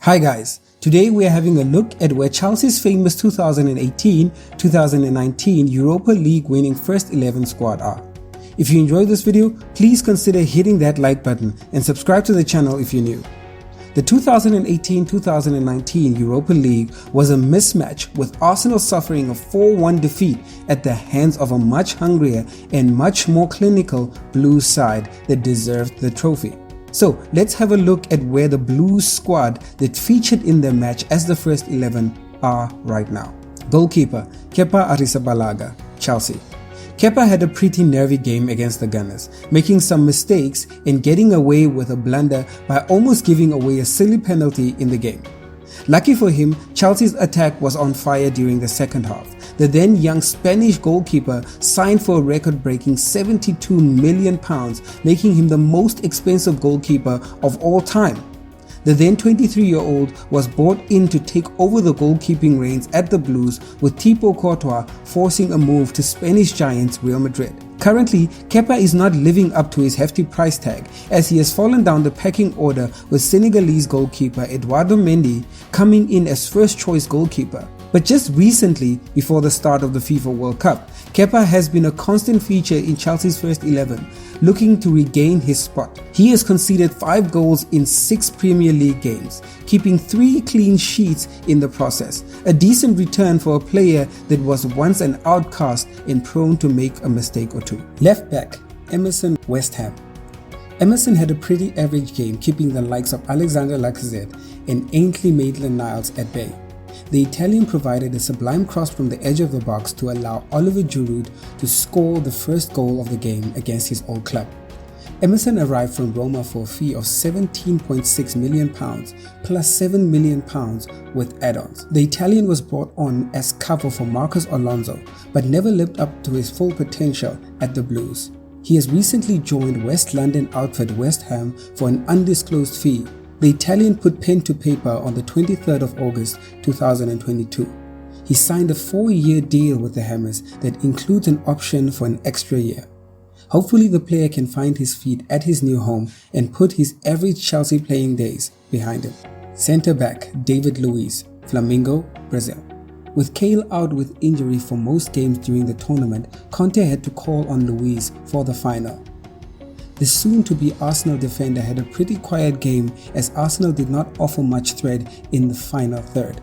Hi guys, today we are having a look at where Chelsea's famous 2018-2019 Europa League winning first 11 squad are. If you enjoyed this video, please consider hitting that like button and subscribe to the channel if you're new. The 2018-2019 Europa League was a mismatch, with Arsenal suffering a 4-1 defeat at the hands of a much hungrier and much more clinical Blues side that deserved the trophy. So let's have a look at where the Blues squad that featured in the match as the first 11 are right now. Goalkeeper Kepa Arrizabalaga, Chelsea. Kepa had a pretty nervy game against the Gunners, making some mistakes and getting away with a blunder by almost giving away a silly penalty in the game. Lucky for him, Chelsea's attack was on fire during the second half. The then young Spanish goalkeeper signed for a record-breaking £72 million, making him the most expensive goalkeeper of all time. The then 23-year-old was brought in to take over the goalkeeping reins at the Blues, with Thibaut Courtois forcing a move to Spanish giants Real Madrid. Currently, Kepa is not living up to his hefty price tag, as he has fallen down the pecking order, with Senegalese goalkeeper Eduardo Mendy coming in as first-choice goalkeeper. But just recently, before the start of the FIFA World Cup, Kepa has been a constant feature in Chelsea's first 11, looking to regain his spot. He has conceded 5 goals in 6 Premier League games, keeping 3 clean sheets in the process, a decent return for a player that was once an outcast and prone to make a mistake or two. Left back, Emerson, West Ham. Emerson had a pretty average game, keeping the likes of Alexander Lacazette and Ainsley Maitland-Niles at bay. The Italian provided a sublime cross from the edge of the box to allow Oliver Giroud to score the first goal of the game against his old club. Emerson arrived from Roma for a fee of £17.6 million plus £7 million with add-ons. The Italian was brought on as cover for Marcos Alonso, but never lived up to his full potential at the Blues. He has recently joined West London outfit West Ham for an undisclosed fee. The Italian put pen to paper on the 23rd of August 2022. He signed a 4-year deal with the Hammers that includes an option for an extra year. Hopefully the player can find his feet at his new home and put his average Chelsea playing days behind him. Centre back David Luiz, Flamengo, Brazil. With Cahill out with injury for most games during the tournament, Conte had to call on Luiz for the final. The soon-to-be Arsenal defender had a pretty quiet game, as Arsenal did not offer much threat in the final third.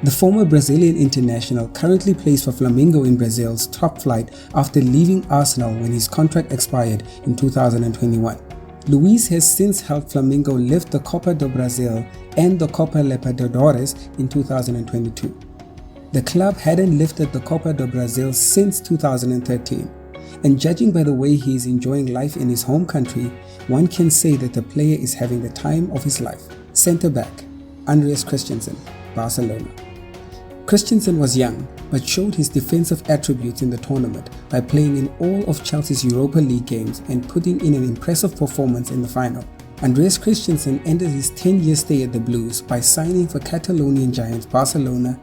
The former Brazilian international currently plays for Flamengo in Brazil's top flight after leaving Arsenal when his contract expired in 2021. Luiz has since helped Flamengo lift the Copa do Brasil and the Copa Libertadores in 2022. The club hadn't lifted the Copa do Brasil since 2013. And judging by the way he is enjoying life in his home country, one can say that the player is having the time of his life. Centre back, Andreas Christensen, Barcelona. Christensen was young, but showed his defensive attributes in the tournament by playing in all of Chelsea's Europa League games and putting in an impressive performance in the final. Andreas Christensen ended his 10-year stay at the Blues by signing for Catalonian giants Barcelona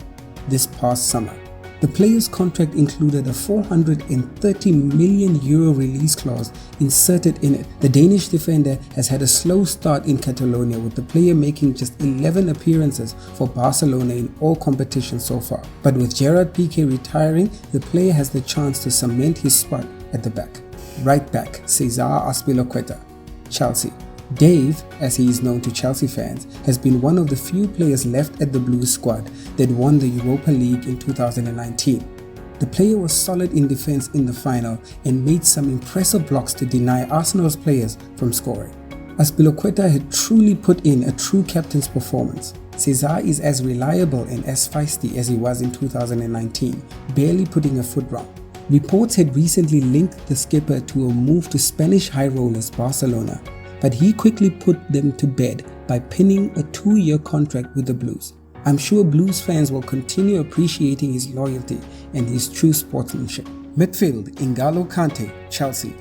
this past summer. The player's contract included a €430 million release clause inserted in it. The Danish defender has had a slow start in Catalonia, with the player making just 11 appearances for Barcelona in all competitions so far. But with Gerard Piqué retiring, the player has the chance to cement his spot at the back. Right back, Cesar Azpilicueta, Chelsea. Dave, as he is known to Chelsea fans, has been one of the few players left at the Blues squad that won the Europa League in 2019. The player was solid in defense in the final and made some impressive blocks to deny Arsenal's players from scoring. Azpilicueta had truly put in a true captain's performance. Cesar is as reliable and as feisty as he was in 2019, barely putting a foot wrong. Reports had recently linked the skipper to a move to Spanish high rollers Barcelona, but he quickly put them to bed by pinning a 2-year contract with the Blues. I'm sure Blues fans will continue appreciating his loyalty and his true sportsmanship. Midfield, N'Golo Kante, Chelsea.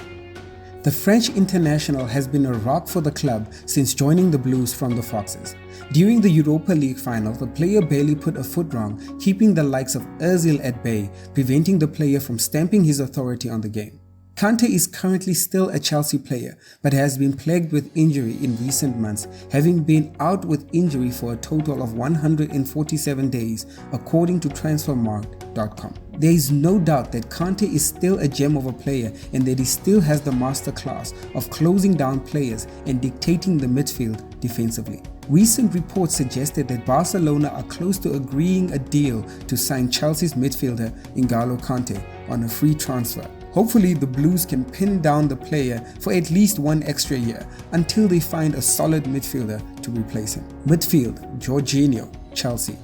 The French international has been a rock for the club since joining the Blues from the Foxes. During the Europa League final, the player barely put a foot wrong, keeping the likes of Ozil at bay, preventing the player from stamping his authority on the game. Kante is currently still a Chelsea player, but has been plagued with injury in recent months, having been out with injury for a total of 147 days, according to Transfermarkt.com. There is no doubt that Kante is still a gem of a player and that he still has the masterclass of closing down players and dictating the midfield defensively. Recent reports suggested that Barcelona are close to agreeing a deal to sign Chelsea's midfielder N'Golo Kante on a free transfer. Hopefully the Blues can pin down the player for at least one extra year until they find a solid midfielder to replace him. Midfield, Jorginho, Chelsea.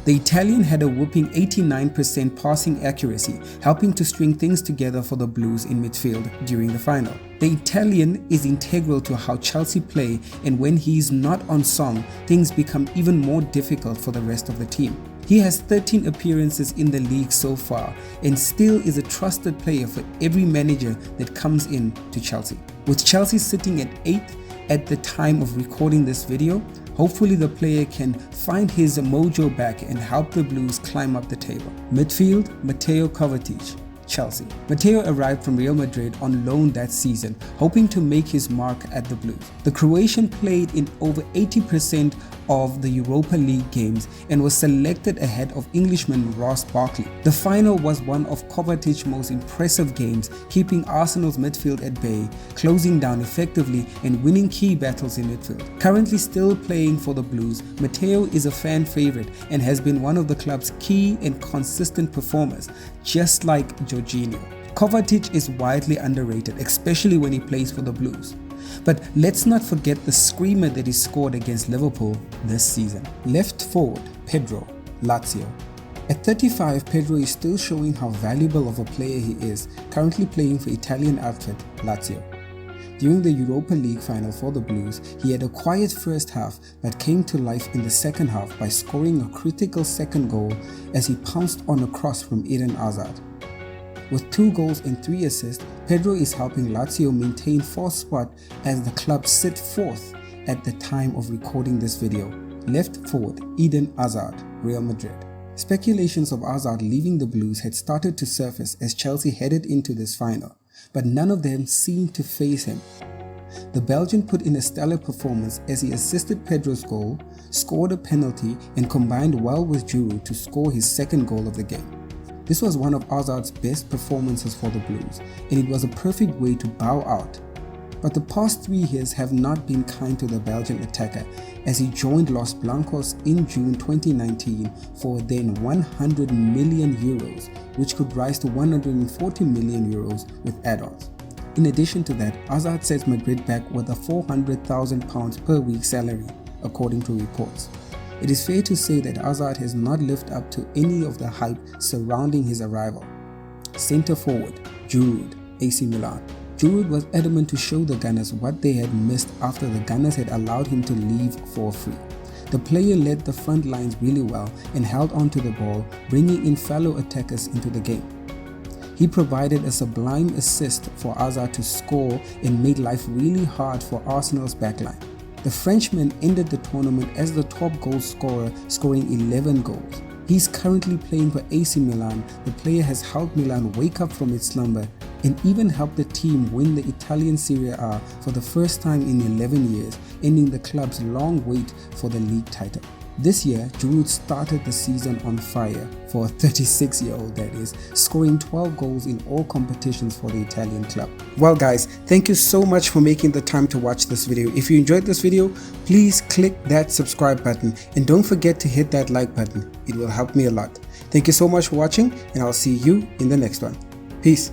The Italian had a whopping 89% passing accuracy, helping to string things together for the Blues in midfield during the final. The Italian is integral to how Chelsea play, and when he is not on song, things become even more difficult for the rest of the team. He has 13 appearances in the league so far and still is a trusted player for every manager that comes in to Chelsea. With Chelsea sitting at 8th at the time of recording this video, hopefully the player can find his mojo back and help the Blues climb up the table. Midfield, Mateo Kovacic, Chelsea. Mateo arrived from Real Madrid on loan that season, hoping to make his mark at the Blues. The Croatian played in over 80% of the Europa League games and was selected ahead of Englishman Ross Barkley. The final was one of Kovacic's most impressive games, keeping Arsenal's midfield at bay, closing down effectively and winning key battles in midfield. Currently still playing for the Blues, Mateo is a fan favorite and has been one of the club's key and consistent performers, just like Jorginho. Kovacic is widely underrated, especially when he plays for the Blues. But let's not forget the screamer that he scored against Liverpool this season. Left forward, Pedro, Lazio. At 35, Pedro is still showing how valuable of a player he is, currently playing for Italian outfit Lazio. During the Europa League final for the Blues, he had a quiet first half but came to life in the second half by scoring a critical second goal as he pounced on a cross from Eden Hazard. With 2 goals and 3 assists, Pedro is helping Lazio maintain 4th spot as the club sit 4th at the time of recording this video. Left forward, Eden Hazard, Real Madrid. Speculations of Hazard leaving the Blues had started to surface as Chelsea headed into this final, but none of them seemed to faze him. The Belgian put in a stellar performance as he assisted Pedro's goal, scored a penalty and combined well with Giroud to score his second goal of the game. This was one of Hazard's best performances for the Blues, and it was a perfect way to bow out. But the past 3 years have not been kind to the Belgian attacker as he joined Los Blancos in June 2019 for then 100 million euros, which could rise to 140 million euros with add-ons. In addition to that, Hazard sets Madrid back with a £400,000 per week salary, according to reports. It is fair to say that Hazard has not lived up to any of the hype surrounding his arrival. Centre forward, Giroud, AC Milan. Giroud was adamant to show the Gunners what they had missed after the Gunners had allowed him to leave for free. The player led the front lines really well and held on to the ball, bringing in fellow attackers into the game. He provided a sublime assist for Hazard to score and made life really hard for Arsenal's backline. The Frenchman ended the tournament as the top goal scorer, scoring 11 goals. He's currently playing for AC Milan. The player has helped Milan wake up from its slumber and even helped the team win the Italian Serie A for the first time in 11 years, ending the club's long wait for the league title. This year, Giroud started the season on fire for a 36-year-old that is, scoring 12 goals in all competitions for the Italian club. Well guys, thank you so much for making the time to watch this video. If you enjoyed this video, please click that subscribe button and don't forget to hit that like button. It will help me a lot. Thank you so much for watching and I'll see you in the next one. Peace.